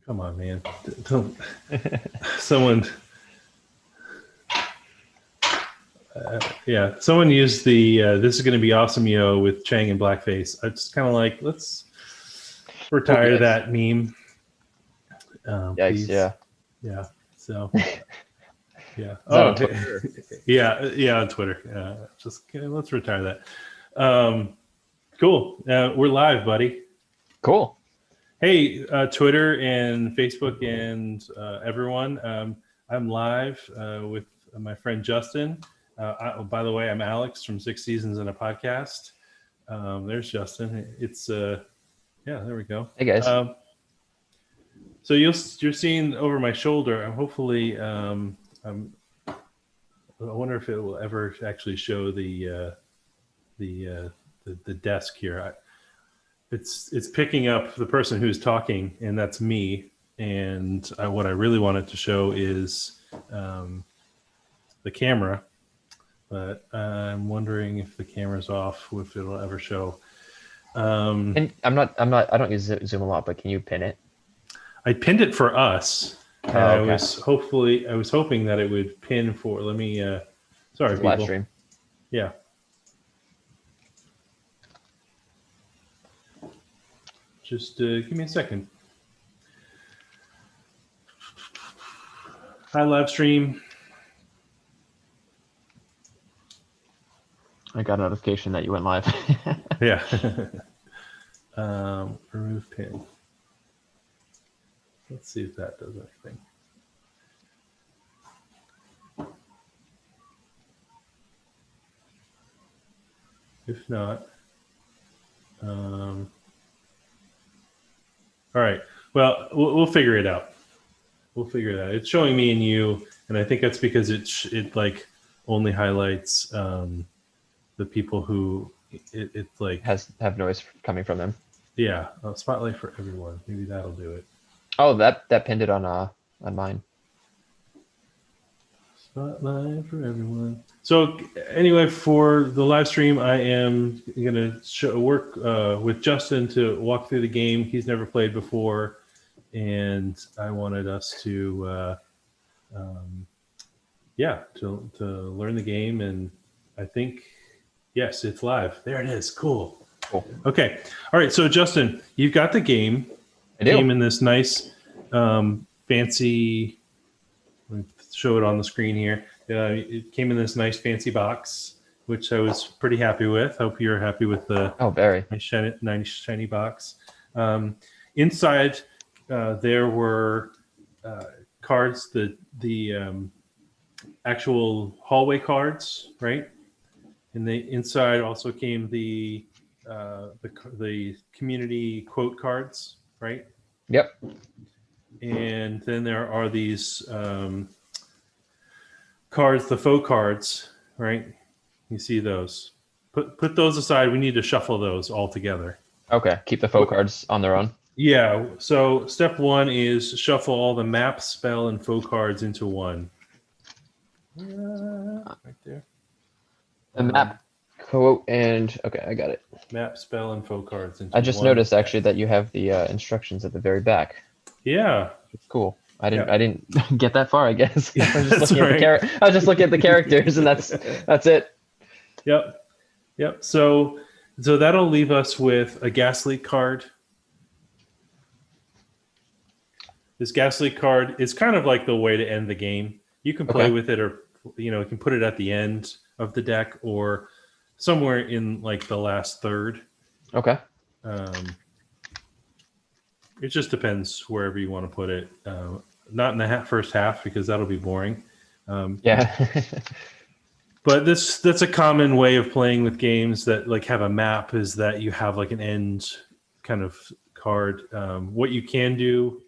Come on, man. Don't someone. Yeah, someone used the "This is going to be awesome, yo" with Chang and blackface. I just kind of like let's retire Ooh, yikes. that meme, Yikes, please. yeah. Yeah. So yeah. Is that Oh, on Twitter? yeah, on Twitter. Just let's retire that. Cool. We're live, buddy. Cool. Hey, Twitter and Facebook and everyone. I'm live with my friend Justin. By the way, I'm Alex from Six Seasons and a Podcast. There's Justin. It's yeah, there we go. Hey, guys. So you're seeing over my shoulder. I'm hopefully. I wonder if it will ever actually show the desk here. It's picking up the person who's talking, and that's me. And what I really wanted to show is the camera, but I'm wondering if the camera's off, if it'll ever show. And I don't use Zoom a lot, but can you pin it? I pinned it for us, and Oh, I okay. was hoping that it would pin for. Let me. Sorry, It's a people. live stream. Yeah. Just give me a second. Hi, live stream. I got a notification that you went live. Yeah. Remove pin. Let's see if that does anything. If not, all right. Well, we'll figure it out. We'll figure it out. It's showing me and you, and I think that's because it like only highlights the people who it like have noise coming from them. Yeah, spotlight for everyone. Maybe that'll do it. Oh, that pinned it on mine. Spotlight for everyone. So anyway, for the live stream, I am going to work with Justin to walk through the game. He's never played before, and I wanted us to, to learn the game. And I think, yes, it's live. There it is. Cool. Okay. All right. So Justin, you've got the game. I do. Came in this nice, fancy. Let me show it on the screen here. It came in this nice fancy box, which I was pretty happy with. Hope you're happy with the very nice shiny box. Inside, there were cards, the actual hallway cards, right? And the inside also came the community quote cards, right? Yep. And then there are these cards, the faux cards, right? You see those. Put those aside. We need to shuffle those all together. Okay. Keep the faux cards on their own. Yeah. So step one is shuffle all the map, spell, and faux cards into one. Right there. The map, quote, and okay, I got it. Map, spell, and faux cards into I just one. noticed actually that you have the instructions at the very back. Yeah. It's cool. I didn't get that far, I guess. Yeah, I was just looking at the characters, and that's it. Yep. So that'll leave us with a gas leak card. This gas leak card is kind of like the way to end the game. You can play with it, or you can put it at the end of the deck, or somewhere in like the last third. Okay. It just depends wherever you want to put it. Not in the first half, because that'll be boring. Yeah. But that's a common way of playing with games that like have a map, is that you have like an end kind of card. What you can do,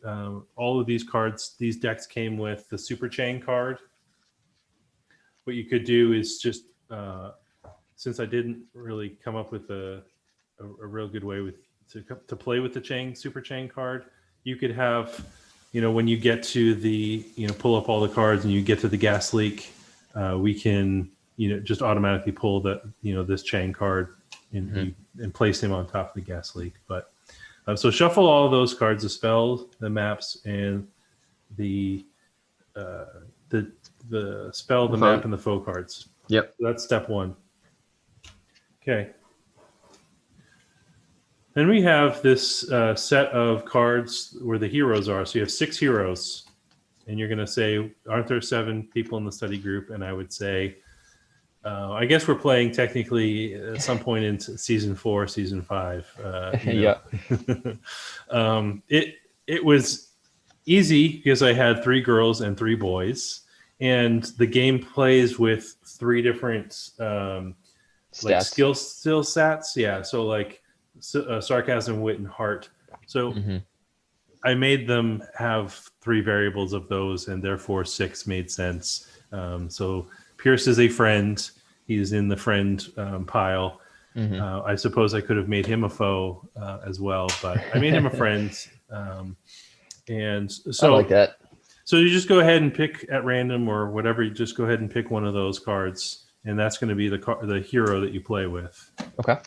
all of these cards, these decks came with the Super Chain card. What you could do is just, since I didn't really come up with a real good way to play with the Super Chain card, you could have, when you get to the, pull up all the cards and you get to the gas leak, we can, just automatically pull the, this chain card and place him on top of the gas leak. But So shuffle all those cards: the spells, the maps, and the uh, the spell, the Foe. map, and the foe cards. Yep. So that's step one. Okay. Then we have this set of cards where the heroes are. So you have 6 heroes, and you're going to say, aren't there 7 people in the study group? And I would say, I guess we're playing technically at some point in season 4, season 5. Yeah. It was easy because I had 3 girls and 3 boys, and the game plays with 3 different like Stats. skill stats. Yeah, so like sarcasm, wit, and heart. So I made them have 3 variables of those, and therefore 6 made sense. So Pierce is a friend. He's in the friend pile. I suppose I could have made him a foe as well, but I made him a friend. And so I like that. So you just go ahead and pick at random or whatever. You just go ahead and pick one of those cards, and that's going to be the hero that you play with. Okay.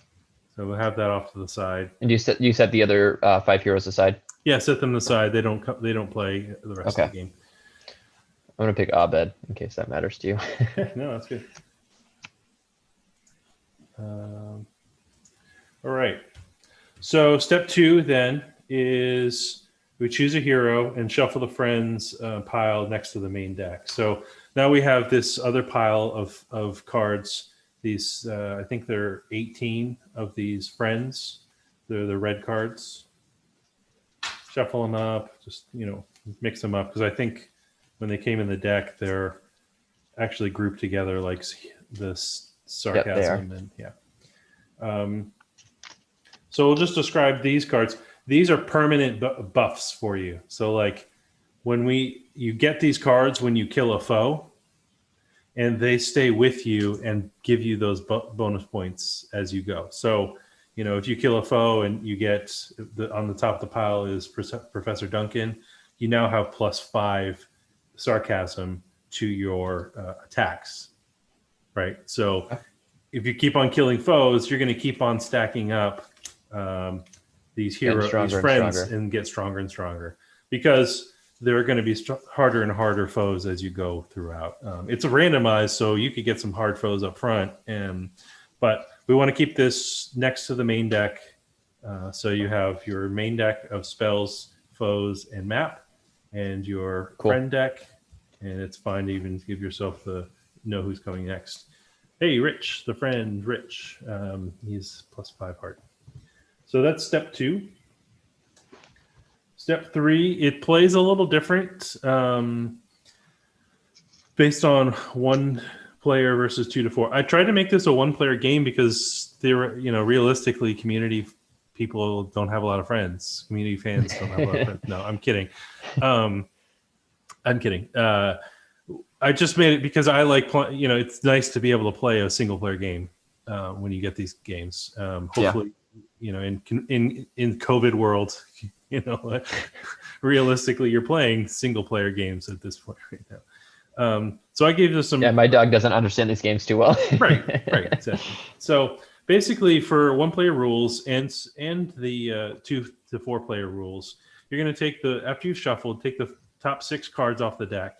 So we'll have that off to the side. And you set the other 5 heroes aside? Yeah, set them aside. They don't play the rest of the game. I'm gonna pick Abed in case that matters to you. No, that's good. All right. So step 2 then is we choose a hero and shuffle the friends pile next to the main deck. So now we have this other pile of cards. These I think there are 18 of these friends. They're the red cards. Shuffle them up, just mix them up, because I think when they came in the deck, they're actually grouped together like this sarcasm. So we'll just describe these cards. These are permanent buffs for you. So like when you get these cards when you kill a foe, and they stay with you and give you those bonus points as you go. So if you kill a foe and you get on the top of the pile is Professor Duncan, you now have +5 sarcasm to your attacks, right? So if you keep on killing foes, you're going to keep on stacking up these heroes, these friends, and get stronger and stronger, because there are going to be harder and harder foes as you go throughout. It's a randomized, so you could get some hard foes up front, but we want to keep this next to the main deck. So you have your main deck of spells, foes, and map, and your friend deck, and it's fine to even give yourself the know who's coming next. Hey, Rich, the friend, Rich. He's +5 heart. So that's step 2. Step 3, it plays a little different based on 1 player versus 2 to 4. I tried to make this a 1-player game because realistically, community people don't have a lot of friends. Community fans don't have a lot of friends. No, I'm kidding. I'm kidding. I just made it because I like it's nice to be able to play a single player game when you get these games. Hopefully, in COVID world, realistically, you're playing single player games at this point right now. So I gave you some. Yeah, my dog doesn't understand these games too well. right, exactly. So basically, for 1-player rules and the 2 to 4 player rules, you're going to take after you've shuffled, take the top 6 cards off the deck.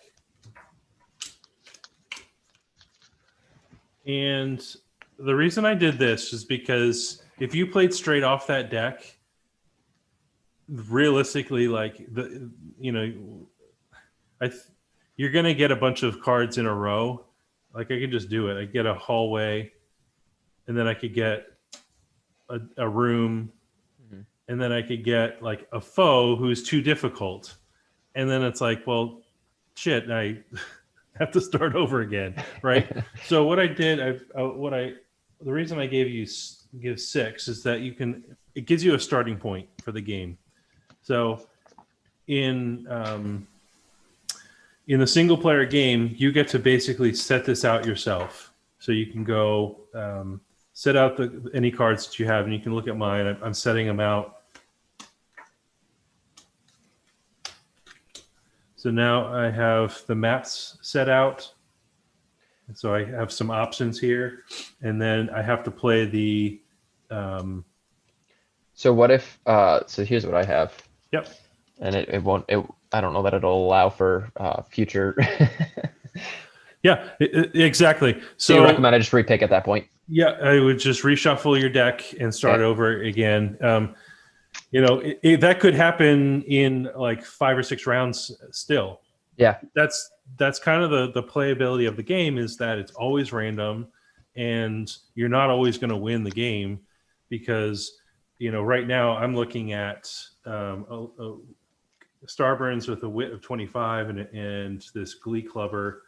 And the reason I did this is because if you played straight off that deck, realistically, you're going to get a bunch of cards in a row. Like I could just do it. I get a hallway, and then I could get a room, and then I could get like a foe who's too difficult. And then it's like, well, shit, I have to start over again, right? So what I did, the reason I give 6 is that it gives you a starting point for the game. So in the single player game, you get to basically set this out yourself. So you can go set out any cards that you have, and you can look at mine. I'm setting them out. So now I have the maps set out. And so I have some options here, and then I have to play the So what if so here's what I have, Yep. and it won't it I don't know that it'll allow for future. Yeah, exactly. So you So recommend I just repick at that point? yeah, I would just reshuffle your deck and start Okay. over again. That could happen in like 5 or 6 rounds still. Yeah. That's kind of the playability of the game, is that it's always random, and you're not always going to win the game, because right now I'm looking at Starburns with a wit of 25 and this Glee Clubber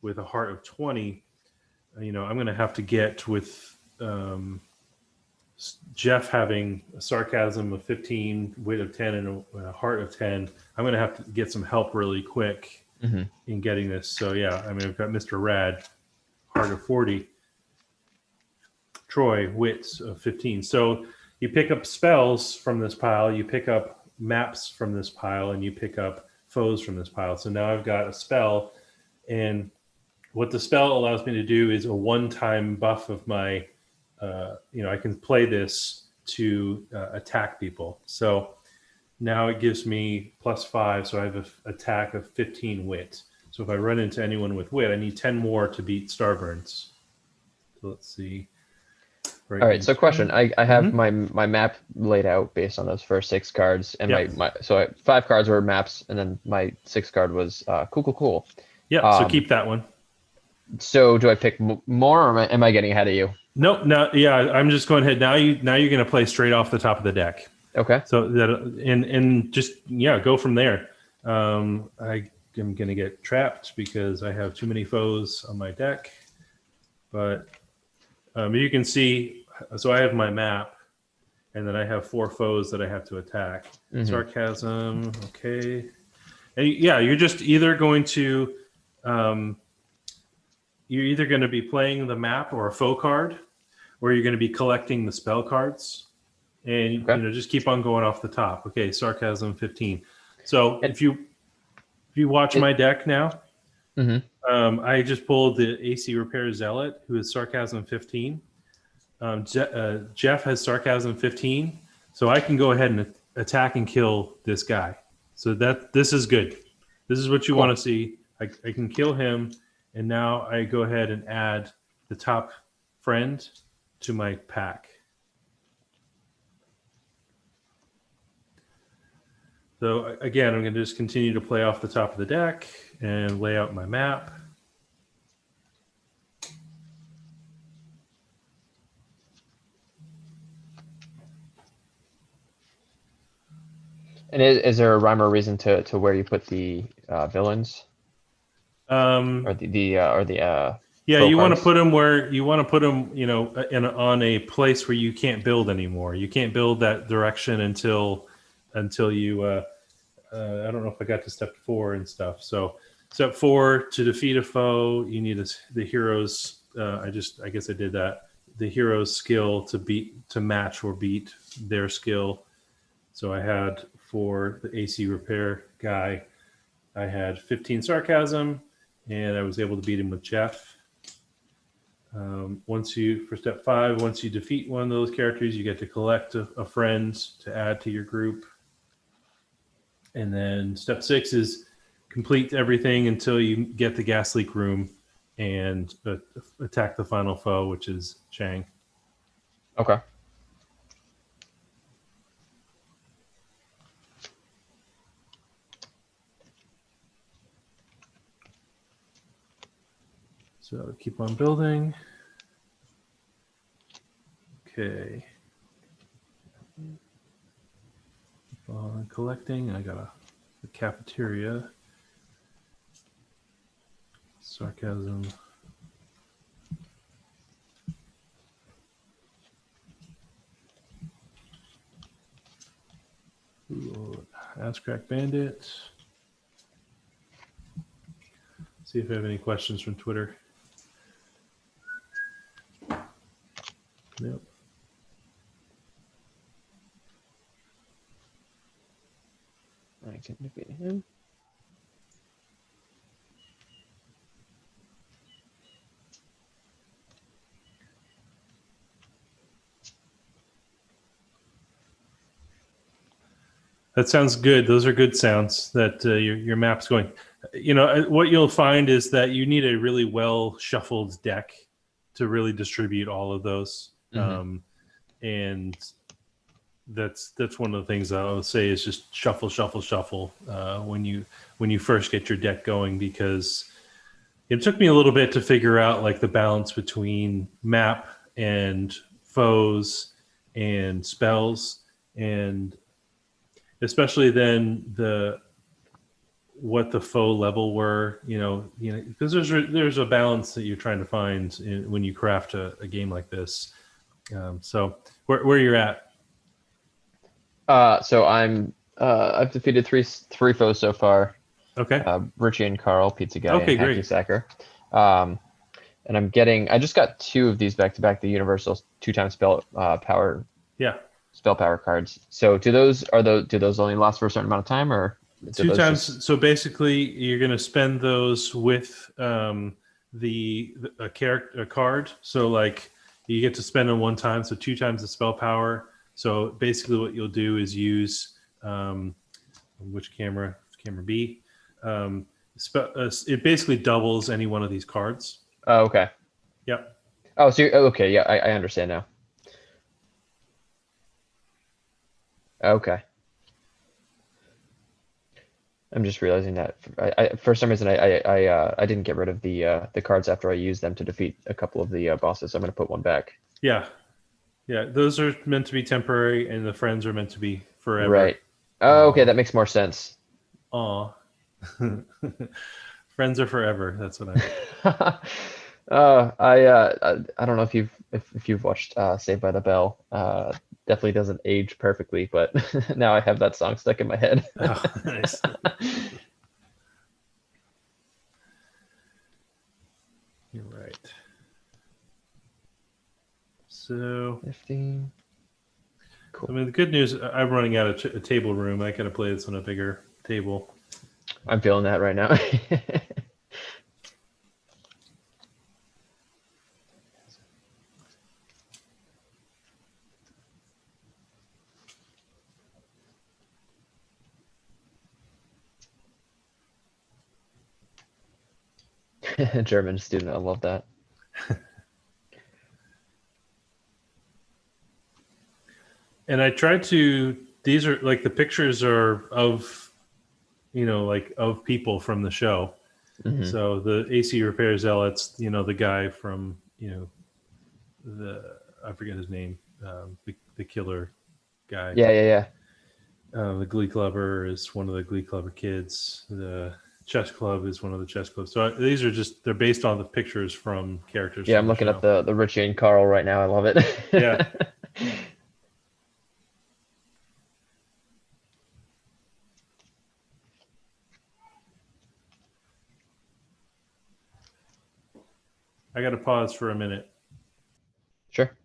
with a heart of 20. I'm going to have to get with Jeff having a sarcasm of 15, wit of 10, and a heart of 10. I'm going to have to get some help really quick Hmm. in getting this. So yeah, I mean, I've got Mr. Rad, heart of 40, Troy, wits of 15. So you pick up spells from this pile, you pick up maps from this pile, and you pick up foes from this pile. So now I've got a spell, and what the spell allows me to do is a one-time buff of my I can play this to attack people. So now it gives me +5, so I have an attack of 15 wit. So if I run into anyone with wit, I need 10 more to beat Starburns. So let's see. All right. So question, I have Mm-hmm. my map laid out based on those first 6 cards, and Yep. so 5 cards were maps, and then my 6th card was cool. Yep. So keep that one. So do I pick more, or am I getting ahead of you? Nope. Now, yeah, I'm just going ahead. Now you're going to play straight off the top of the deck. Okay. So that and just go from there. I am going to get trapped because I have too many foes on my deck. But you can see, so I have my map, and then I have 4 foes that I have to attack. Mhm. Sarcasm, okay. And you're just either going to, you're either going to be playing the map or a foe card, or you're going to be collecting the spell cards, and Okay. just keep on going off the top. Okay, sarcasm 15. So And if you watch my deck now, Mhm. I just pulled the AC Repair Zealot, who is sarcasm 15. Jeff has sarcasm 15, so I can go ahead and attack and kill this guy. So this is good. This is what you Cool. want to see. I can kill him, and now I go ahead and add the top friend to my pack. So again, I'm going to just continue to play off the top of the deck and lay out my map. And is there a rhyme or reason to where you put the villains, or the Yeah, pro you want to cards? put them where you want to put them, on a place where you can't build anymore. You can't build that direction until you. I don't know if I got to step 4 and stuff. So step 4, to defeat a foe, you need the hero's. I guess I did that. The hero's skill to match or beat their skill. So I had, for the AC repair guy, I had 15 sarcasm, and I was able to beat him with Jeff. For step 5, once you defeat one of those characters, you get to collect a friend to add to your group. And then step 6 is complete everything until you get the gas leak room and attack the final foe, which is Chang. Okay. So keep on building. Okay. Keep on collecting. I got a cafeteria. Sarcasm. Ooh, Ass Crack Bandit. See if I have any questions from Twitter. Nope. I can defeat him. That sounds good. Those are good sounds that your map's going. What you'll find is that you need a really well shuffled deck to really distribute all of those. And that's one of the things I would say is just shuffle, shuffle, shuffle when you first get your deck going, because it took me a little bit to figure out like the balance between map and foes and spells, and especially then what the foe level were, because there's a balance that you're trying to find when you craft a game like this. So where you're at? So I've defeated three foes so far. Okay. Richie and Carl, Pizza Guy, Okay, and Hacky great. Sacker. And I just got 2 of these back to back, the universal 2-time spell power Yeah. spell power cards. So do those only last for a certain amount of time, or do 2 those times. just- So basically, you're going to spend those with a card. So like you get to spend them 1 time, so 2 times the spell power. So basically, what you'll do is use which camera B. It basically doubles any one of these cards. Oh, okay. Yep. Oh, so okay, yeah, I understand now. Okay. I'm just realizing that for some reason I didn't get rid of the cards after I used them to defeat a couple of the bosses. So I'm going to put 1 back. Yeah. Yeah. Those are meant to be temporary, and the friends are meant to be forever. Right. Oh, okay, that makes more sense. Aw. Friends are forever. That's what I mean. I don't know if you've watched Saved by the Bell. Definitely doesn't age perfectly, but now I have that song stuck in my head. Oh, nice. You're right. So 15. Cool. I mean, the good news, I'm running out of a table room. I gotta play this on a bigger table. I'm feeling that right now. German student, I love that. And I tried to. These are like the pictures are of, like of people from the show. Mhm. So the AC Repair Zealots, the guy from, I forget his name, the killer guy. Yeah. The Glee Clubber is one of the Glee Clubber kids. The Chess Club is one of the chess clubs. So these are they're based on the pictures from characters. Yeah, from I'm the looking show. at the Richie and Carl right now. I love it. Yeah. I got to pause for a minute. Sure.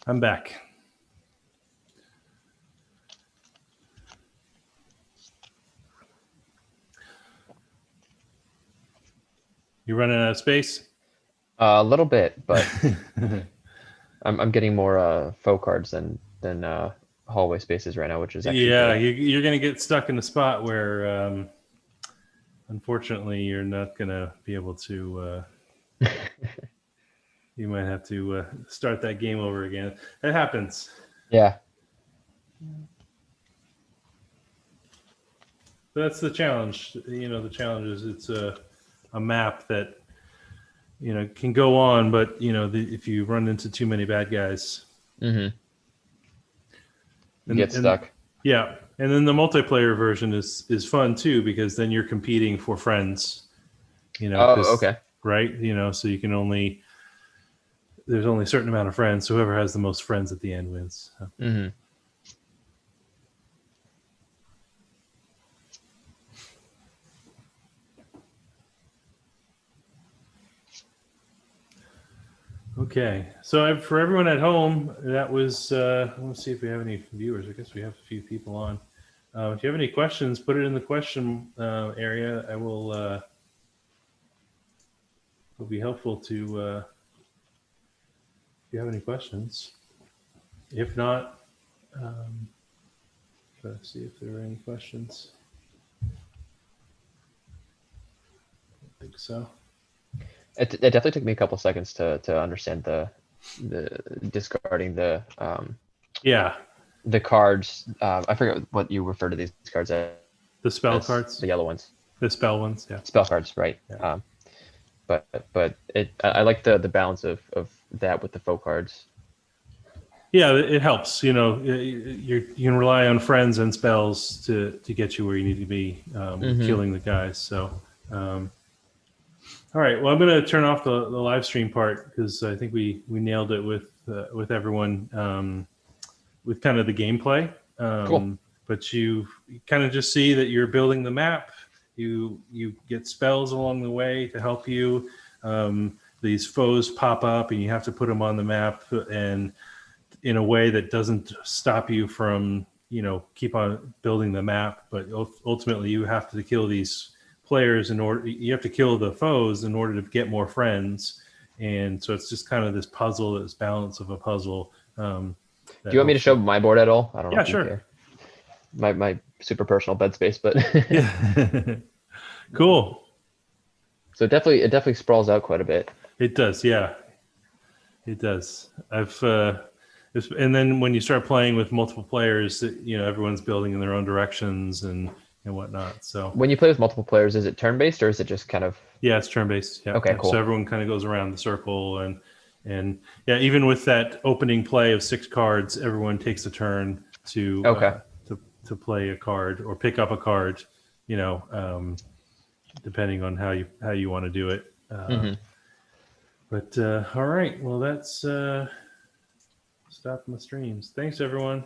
I'm back. You running out of space? A little bit, but I'm getting more faux cards than hallway spaces right now, which is actually Yeah, good. you're going to get stuck in a spot where, unfortunately, you're not going to be able to. You might have to start that game over again. It happens. Yeah. That's the challenge. The challenge is it's a map that can go on, but if you run into too many bad guys, Mm-hmm. You get stuck. Yeah, and then the multiplayer version is fun too because then you're competing for friends. You know, Oh, 'cause- okay. right? You know, so you can only there's only a certain amount of friends. So whoever has the most friends at the end wins. So. Hmm. Okay, so for everyone at home, that was. Let's see if we have any viewers. I guess we have a few people on. If you have any questions, put it in the question area. I will. Will be helpful to. If you have any questions, if not, try to see if there are any questions. I don't think so. It definitely took me a couple seconds to understand the discarding Yeah, the cards. I forget what you refer to these cards as. the spell cards, The yellow ones. the spell ones. Yeah. Spell cards, right? Yeah. But I like the balance of that with the faux cards. Yeah, it helps. You know, you can rely on friends and spells to get you where you need to be, killing the guys. So, all right. Well, I'm going to turn off the live stream part because I think we nailed it with everyone with kind of the gameplay. Cool. But you kind of just see that you're building the map. You get spells along the way to help you. These foes pop up, and you have to put them on the map and in a way that doesn't stop you from keep on building the map, but ultimately you have to kill these players you have to kill the foes in order to get more friends, and so it's just kind of this puzzle, this balance of a puzzle. Do you want me to show my board at all? I don't know. Yeah, if you sure. care. My super personal bed space, but Yeah. Cool. So it definitely sprawls out quite a bit. It does, yeah. It does. And then when you start playing with multiple players, everyone's building in their own directions and whatnot. So when you play with multiple players, is it turn-based or is it just kind of? Yeah, it's turn-based. Yeah. Okay, cool. So everyone kind of goes around the circle and yeah, even with that opening play of 6 cards, everyone takes a turn to to play a card or pick up a card, depending on how you want to do it. But all right, well, that's stopping the streams. Thanks, everyone.